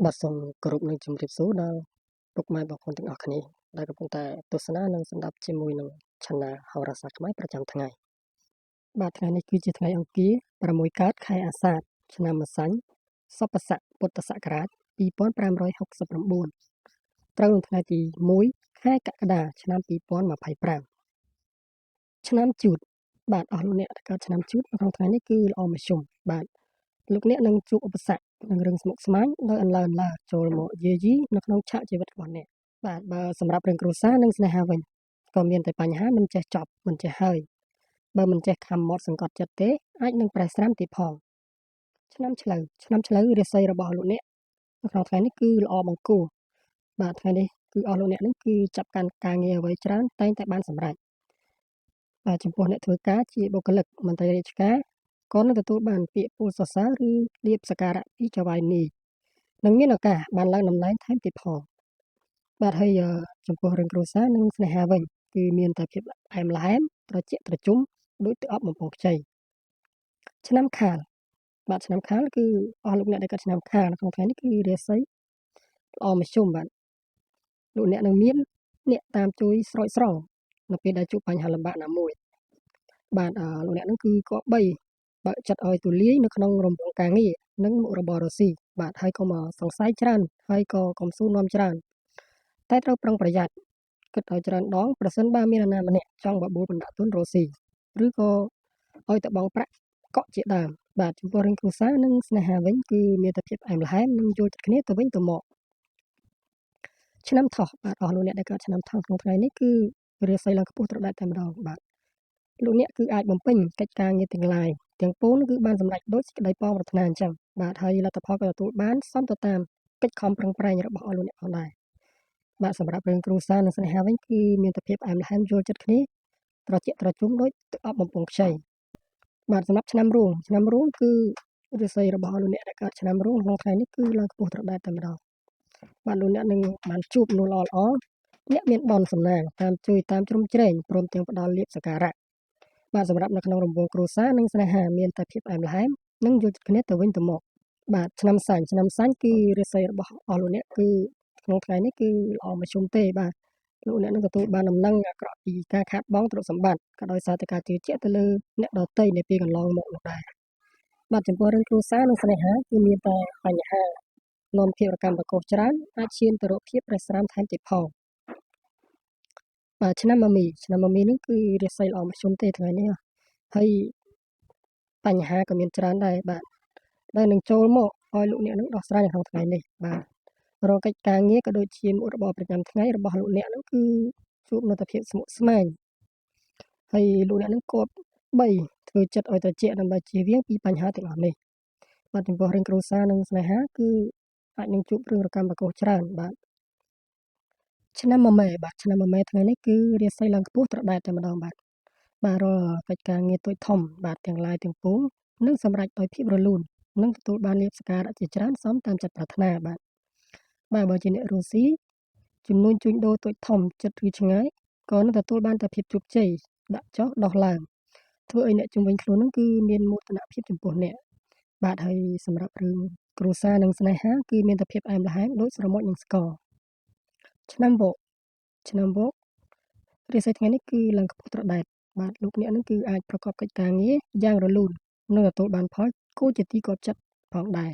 បាទសូមគោរពនឹងជម្រាបសួរដល់ពុកម៉ែបងប្អូនទាំងអស់គ្នាដែលកំពុងតែទស្សនានិងស្ដាប់ជាមួយនឹង Channel ហោរាសាស្ត្រខ្មែរប្រចាំថ្ងៃបាទថ្ងៃនេះគឺជាថ្ងៃអង្គារ6កើតខែអាសាឍឆ្នាំម្សាញ់សពស័កពុទ្ធសករាជ2569ត្រូវនៅថ្ងៃទី1ខែកក្កដាឆ្នាំ2025ឆ្នាំជូតបាទអស់លោកអ្នកដែលកើតឆ្នាំជូតនៅក្នុងថ្ងៃនេះគឺល្អមធ្យមបាទលោកអ្នកនឹងជួបឧបសគ្គនិងរឿងស្មុគស្មាញដោយអន្លើចូលមកយាយីនៅក្នុងឆាកជីវិតរបស់អ្នកបាទបើសម្រាប់រឿងគ្រួសារនិងស្នេហាវិញក៏មានតែបញ្ហាមិនចេះចប់មិនចេះហើយបើមិនចេះខំមាត់សង្កត់ចិត្តទេអាចនឹងប្រែស្រាំទៀតផងឆ្នាំឆ្លូវរាសីរបស់លោកអ្នកនៅក្នុងថ្ងៃនេះគឺល្អបង្គោលបាទថ្ងៃនេះគឺអស់លោកអ្នកនឹងគឺចាប់កាន់ការងារអ្វីច្រើនតែងតែបានសម្រេចបាទចំពោះអ្នកធ្វើការជាបុគ្គលិកមន្ត្រីរាជការក៏នឹងទទួលបានពាក្យពោលសរសើរឬលាភសក្ការៈពីចៅហ្វាយនីនឹងមានឱកាសបានឡើងតំណែងថែមទៀតផងបាទហើយចំពោះរឿងគ្រួសារនិងស្នេហាវិញគឺមានតែភាពផ្អែមល្ហែមត្រជាក់ត្រជុំដូចទឹកអប់បំពង់ខ្ចីឆ្នាំខាលបាទឆ្នាំខាលគឺអស់លោកអ្នកដែលកើតឆ្នាំខាលនៅក្នុងថ្ងៃនេះគឺរាសីល្អមធ្យមបាទលោកអ្នកនឹងមានអ្នកតាមជួយស្រោចស្រង់នៅពេលដែលជួបបញ្ហាលំបាកណាមួយបាទលោកអ្នកនឹងគឺគប្បីបើកចិត្តឲ្យទូលាយនៅក្នុងរង្វង់ការងារនិងមុខរបររកស៊ីបាទហើយក៏មកសង្ស័យច្រើនហើយក៏កុំសួរនាំច្រើនតែត្រូវប្រុងប្រយ័ត្នគិតឲ្យច្រើនដងប្រសិនបើមាននរណាម្នាក់ចង់បបួលបណ្ដាក់ទុនរកស៊ីឬក៏ឲ្យតែបង់ប្រាក់កក់ជាដើមបាទចំពោះរឿងគ្រួសារនិងស្នេហាវិញគឺមានតែភាពផ្អែមល្ហែមនិងយល់ចិត្តគ្នាទៅវិញទៅមកឆ្នាំថោះបាទអស់លោកអ្នកដែលកើតឆ្នាំថោះក្នុងថ្ងៃនេះគឺរាសីឡើងខ្ពស់ត្រដែតតែម្ដងបាទលោកអ្នកគឺអាចបំពេញកិច្ចការងារទាំងឡាយទាំងពួងគឺបានសម្រេចដូចសេចក្តីប៉ងប្រាថ្នាអញ្ចឹងបាទហើយលទ្ធផលក៏ទទួលបានសមទៅតាមកិច្ចខំប្រឹងប្រែងរបស់អស់លោកអ្នកផងដែរបាទសម្រាប់រឿងគ្រួសារនិងស្នេហាវិញគឺមានតែភាពផ្អែមល្ហែមយល់ចិត្តគ្នាត្រជាក់ត្រជុំដូចទឹកអប់បំពង់ខ្ចីបាទសម្រាប់ឆ្នាំរោងគឺរាសីរបស់លោកអ្នកដែលកើតឆ្នាំរោងក្នុងថ្ងៃនេះគឺឡើងខ្ពស់ត្រដែតតែម្ដងបាទលោកអ្នកនឹងបានជួបមនុស្សល្អអ្នកមានបុណ្យសំណាងតាមជួយតាមជ្រោមជ្រែងព្រមទាំងផ្ដល់លាភសក្ការៈបាទសម្រាប់នៅក្នុងរង្វង់គ្រួសារនិងស្នេហាមានតែភាពផ្អែមល្ហែមនិងយល់ចិត្តគ្នាទៅវិញទៅមកបាទឆ្នាំសាញ់គឺរាសីរបស់អស់លោកអ្នកគឺក្នុងថ្ងៃនេះគឺល្អមធ្យមទេបាទលោកអ្នកនឹងទទួលបានដំណឹងអាក្រក់ពីការខាតបង់ទ្រព្យសម្បត្តិក៏ដោយសារតែការជឿជាក់ទៅលើអ្នកដទៃនៅពេលកន្លងមកនោះដែរបាទចំពោះរឿងគ្រួសារនិងស្នេហាគឺមានតែបញ្ហានាំភាពរកម្មរកូសច្រើនអាចឈានទៅរកភាពប្រេះស្រាំថែមទៀតផងបាទឆ្នាំមីនេះគឺរាសីល្អមធ្យមទេថ្ងៃនេះហើយបញ្ហាក៏មានច្រើនដែរបាទដែលនឹងចូលមកឲ្យលោកអ្នកនឹងដោះស្រាយនៅក្នុងថ្ងៃនេះបាទរកកិច្ចការងារក៏ដូចជាមុខរបរប្រចាំថ្ងៃរបស់លោកអ្នកនឹងគឺជួបនៅតែភាពស្មុគស្មាញហើយលោកអ្នកនឹងគប្បីធ្វើចិត្តឲ្យត្រជាក់ដើម្បីជៀសវាងពីបញ្ហាទាំងអស់នេះបាទចំពោះរឿងគ្រួសារនិងស្នេហាគឺអាចនឹងជួបរឿងរកម្មរកូសច្រើនបាទឆ្នាំមមែថ្ងៃនេះគឺរាសីឡើងខ្ពស់ត្រដែតតែម្ដងបាទរាល់កិច្ចការងារតូចធំបាទទាំងឡាយទាំងពួងនឹងសម្រេចដោយភាពរលូននិងទទួលបានលាភសក្ការៈជាច្រើនសមតាមចិត្តប្រាថ្នាបាទបើជាអ្នករស់ស៊ីចំនួនជួញដូរតូចធំចិត្តឬឆ្ងាយក៏នឹងទទួលបានតែភាពជោគជ័យដាក់ចុះដោះឡើងធ្វើឲ្យអ្នកជំនាញខ្លួននឹងគឺមានមោទនភាពចំពោះអ្នកបាទហើយសម្រាប់រឿងគ្រួសារនិងស្នេហាគឺមានតែភាពផ្អែមល្ហែមដូចស្រមុចនឹងស្ករឆ្នាំវករាសីថ្ងៃនេះគឺឡើងខ្ពស់ត្រដែតបាទលោកអ្នកនឹងគឺអាចប្រកបកិច្ចការងារយ៉ាងរលូននិងទទួលបានផលគួរជាទីគាប់ចិត្តផងដែរ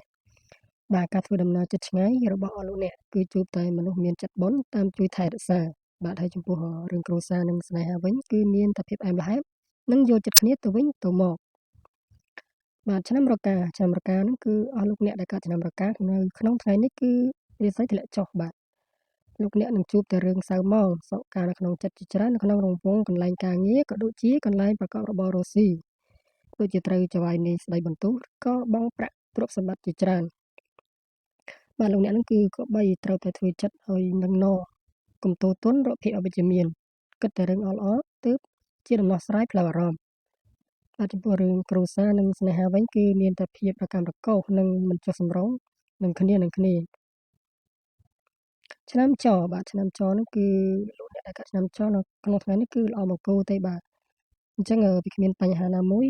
បាទការធ្វើដំណើរជិតឆ្ងាយរបស់អស់លោកអ្នកគឺជួបតែមនុស្សមានចិត្តបុណ្យតាមជួយថែរក្សាបាទហើយចំពោះរឿងគ្រួសារនិងស្នេហាវិញគឺមានតែភាពផ្អែមល្ហែមនិងយល់ចិត្តគ្នាទៅវិញទៅមកបាទឆ្នាំរកានឹងគឺអស់លោកអ្នកដែលកើតឆ្នាំរកានៅក្នុងថ្ងៃនេះគឺរាសីធ្លាក់ចុះបាទលោកអ្នកនឹងជួបតែរឿងសៅហ្មងសោកការនៅក្នុងចិត្តជាច្រើននៅក្នុងរង្វង់កន្លែងការងារក៏ដូចជាកន្លែងប្រកបរបររកស៊ីដូចជាត្រូវចៅហ្វាយនីស្ដីបន្ទោសក៏បង់ប្រាក់ទ្រព្យសម្បត្តិជាច្រើនបាទលោកអ្នកនឹងគឺក៏បីត្រូវតែធ្វើចិត្តឲ្យនឹងណកុំទោទន់រកភាពអវិជ្ជមានគិតតែរឿងល្អៗទើបជាដំណោះស្រាយផ្លូវអារម្មណ៍បាទចំពោះរឿងគ្រួសារនិងស្នេហាវិញគឺមានតែភាពរកម្មរកូសនិងមិនចុះសម្រុងនឹងគ្នាឆ្នាំចឆ្នាំចនោះគឺលោកអ្នកដែលកើតឆ្នាំចនៅក្នុងថ្ងៃនេះគឺល្អបង្គោលទេបាទអញ្ចឹងវាគ្មានបញ្ហាណាមួយ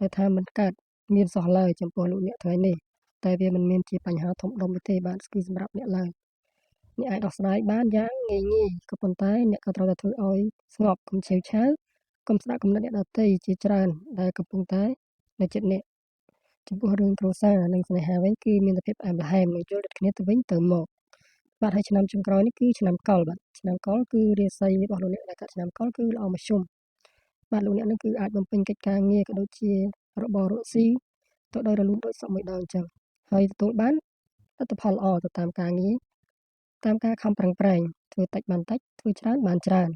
ដែលថាមិនកើតមានសោះឡើយចំពោះលោកអ្នកថ្ងៃនេះ តែវាមិនមានជាបញ្ហាធំដុំនោះទេបាទ គឺសម្រាប់អ្នកឡើយ អ្នកអាចដោះស្រាយបានយ៉ាងងាយៗ ក៏ប៉ុន្តែអ្នកក៏ត្រូវតែធ្វើឲ្យស្ងប់ កុំឆេវឆាវ កុំស្ដាប់គំនិតអ្នកដទៃជាច្រើនដែលកំពុងតែនៅជិតអ្នក ចំពោះរឿងគ្រួសារ និងស្នេហាវិញ គឺមានតែភាពផ្អែមល្ហែម និងយល់ចិត្តគ្នាទៅវិញទៅមក បាទ ហើយឆ្នាំចុងក្រោយនេះគឺឆ្នាំកុរបាទ ឆ្នាំកុរគឺរាសីរបស់លោកអ្នកដែលកើតឆ្នាំកុរគឺល្អមធ្យម បាទ លោកអ្នកនឹងគឺអាចបំពេញកិច្ចការងារ ក៏ដូចជារបររកស៊ីទៅដោយរលូនដូចសក់មួយដងអញ្ចឹង ហើយទទួលបានលទ្ធផលល្អទៅតាមការងារ តាមការខំប្រឹងប្រែង ធ្វើតិចបានតិច ធ្វើច្រើនបានច្រើន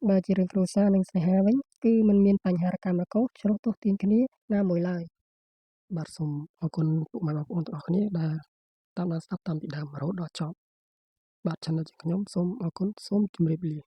បើជារឿងគ្រួសារ និងស្នេហាវិញ គឺមិនមានបញ្ហារកាំរកូស ឆ្លោះទាស់ទាញគ្នាណាមួយឡើយ បាទសូមអរគុណពុកម៉ែបងប្អូនទាំងអស់គ្នាដែលតាមដានស្ដាប់តាំងពីដើមរហូតដល់ចប់ បាទឆានែលយើងខ្ញុំសូមអរគុណ សូមជម្រាបលា